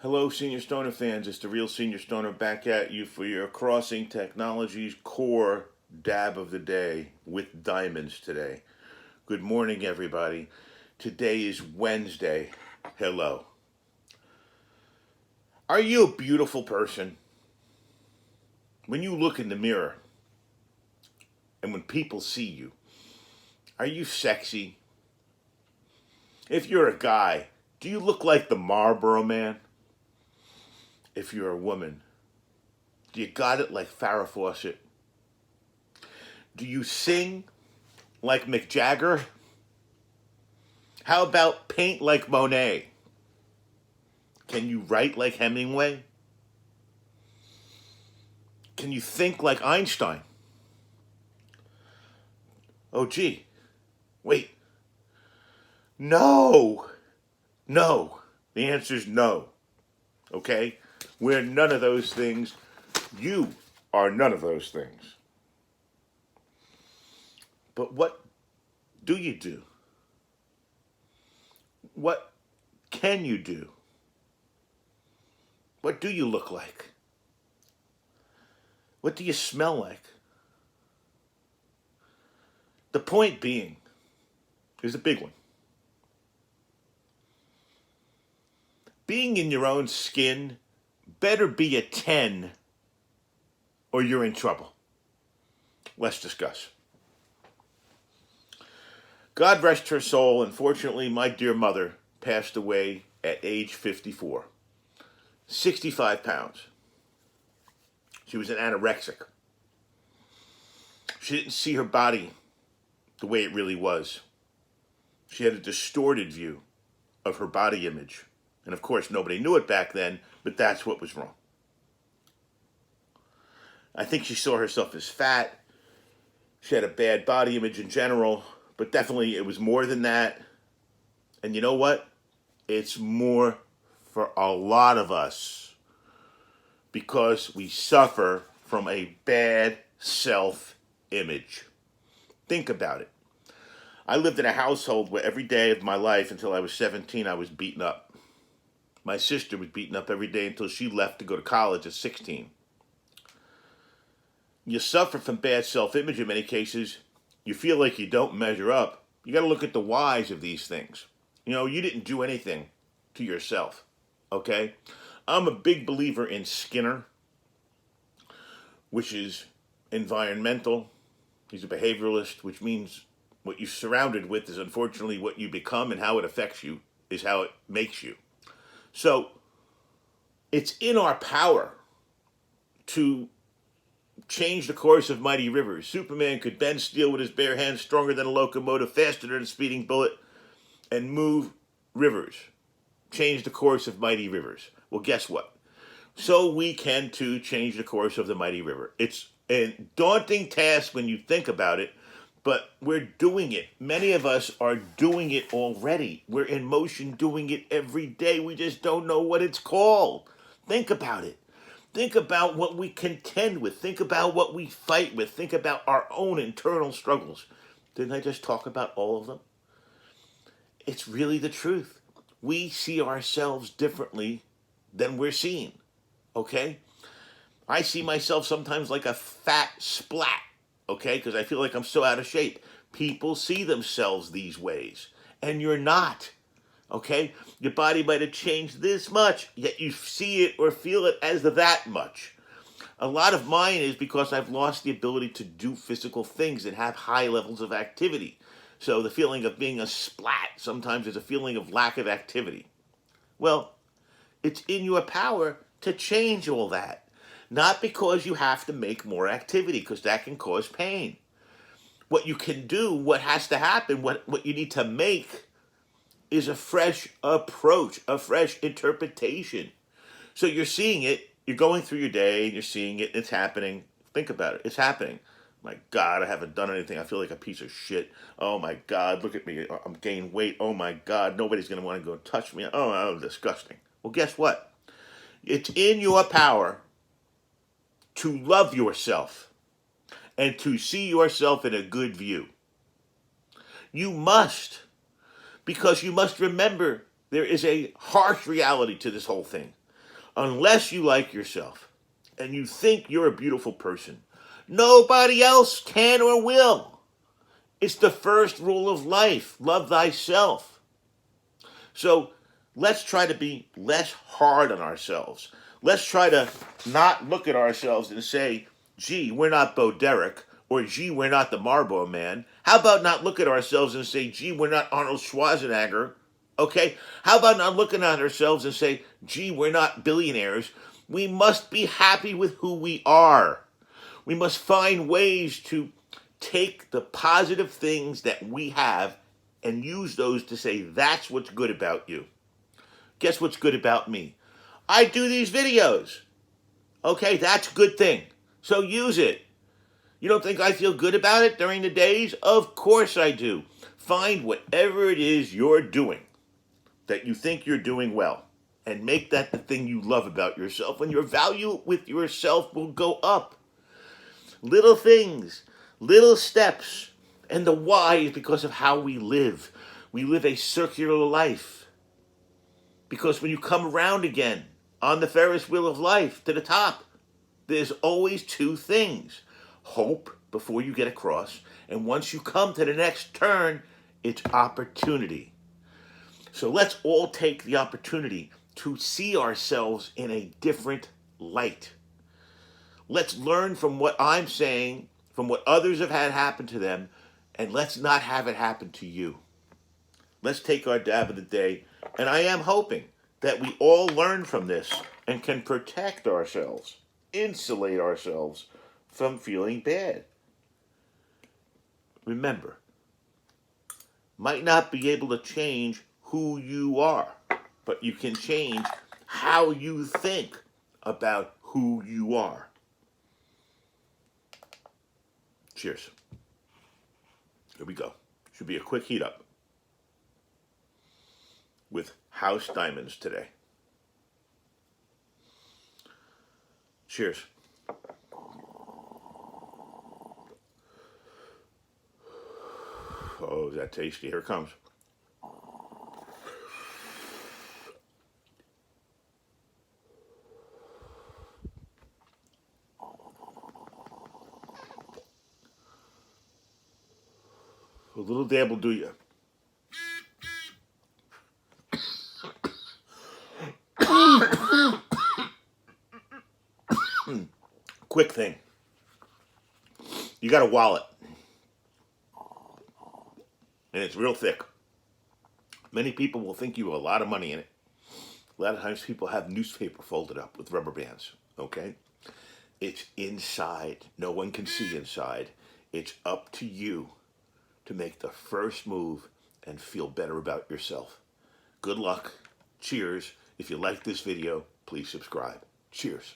Hello, Senior Stoner fans. It's the real Senior Stoner back at you for your Crossing Technologies core dab of the day with diamonds today. Good morning, everybody. Today is Wednesday. Hello. Are you a beautiful person? When you look in the mirror and when people see you, are you sexy? If you're a guy, do you look like the Marlboro Man? If you're a woman, do you got it like Farrah Fawcett? Do you sing like Mick Jagger? How about paint like Monet? Can you write like Hemingway? Can you think like Einstein? Oh, gee. Wait. No. No. The answer is no. Okay? We're none of those things. You are none of those things. But what do you do? What can you do? What do you look like? What do you smell like? The point being is a big one. Being in your own skin better be a 10 or you're in trouble. Let's discuss. God rest her soul. Unfortunately, my dear mother passed away at age 54. 65 pounds. She was an anorexic. She didn't see her body the way it really was. She had a distorted view of her body image. And of course, nobody knew it back then, but that's what was wrong. I think she saw herself as fat. She had a bad body image in general, but definitely it was more than that. And you know what? It's more for a lot of us because we suffer from a bad self-image. Think about it. I lived in a household where every day of my life until I was 17, I was beaten up. My sister was beaten up every day until she left to go to college at 16. You suffer from bad self-image in many cases. You feel like you don't measure up. You got to look at the whys of these things. You know, you didn't do anything to yourself, okay? I'm a big believer in Skinner, which is environmental. He's a behavioralist, which means what you're surrounded with is unfortunately what you become, and how it affects you is how it makes you. So it's in our power to change the course of mighty rivers. Superman could bend steel with his bare hands, stronger than a locomotive, faster than a speeding bullet, and move rivers. Change the course of mighty rivers. Well, guess what? So we can too change the course of the mighty river. It's a daunting task when you think about it, but we're doing it. Many of us are doing it already. We're in motion doing it every day. We just don't know what it's called. Think about it. Think about what we contend with. Think about what we fight with. Think about our own internal struggles. Didn't I just talk about all of them? It's really the truth. We see ourselves differently than we're seen. Okay? I see myself sometimes like a fat splat. Okay? Because I feel like I'm so out of shape. People see themselves these ways. And you're not. Okay? Your body might have changed this much, yet you see it or feel it as that much. A lot of mine is because I've lost the ability to do physical things and have high levels of activity. So the feeling of being a splat sometimes is a feeling of lack of activity. Well, it's in your power to change all that. Not because you have to make more activity, because that can cause pain. What you can do, what has to happen, what you need to make is a fresh approach, a fresh interpretation. So you're seeing it, you're going through your day, and you're seeing it, it's happening. Think about it, it's happening. My God, I haven't done anything. I feel like a piece of shit. Oh my God, look at me. I'm gaining weight. Oh my God, nobody's going to want to go touch me. Oh, I'm disgusting. Well, guess what? It's in your power to love yourself and to see yourself in a good view. You must, because you must remember there is a harsh reality to this whole thing. Unless you like yourself and you think you're a beautiful person, nobody else can or will. It's the first rule of life. Love thyself. So let's try to be less hard on ourselves. Let's try to not look at ourselves and say, gee, we're not Bo Derek, or gee, we're not the Marlboro Man. How about not look at ourselves and say, gee, we're not Arnold Schwarzenegger? Okay? How about not looking at ourselves and say, gee, we're not billionaires? We must be happy with who we are. We must find ways to take the positive things that we have and use those to say, that's what's good about you. Guess what's good about me? I do these videos. Okay, that's a good thing. So use it. You don't think I feel good about it during the days? Of course I do. Find whatever it is you're doing that you think you're doing well and make that the thing you love about yourself, and your value with yourself will go up. Little things, little steps, and the why is because of how we live. We live a circular life. Because when you come around again on the Ferris wheel of life to the top, there's always two things. Hope before you get across, and once you come to the next turn, it's opportunity. So let's all take the opportunity to see ourselves in a different light. Let's learn from what I'm saying, from what others have had happen to them, and let's not have it happen to you. Let's take our dab of the day, and I am hoping that we all learn from this and can protect ourselves, insulate ourselves from feeling bad. Remember, might not be able to change who you are, but you can change how you think about who you are. Cheers. Here we go. Should be a quick heat up with house diamonds today. Cheers. Oh, is that tasty? Here it comes. A little dab will do you. Quick thing. You got a wallet. And it's real thick. Many people will think you have a lot of money in it. A lot of times people have newspaper folded up with rubber bands, okay? It's inside. No one can see inside. It's up to you to make the first move and feel better about yourself. Good luck. Cheers. If you like this video, please subscribe. Cheers.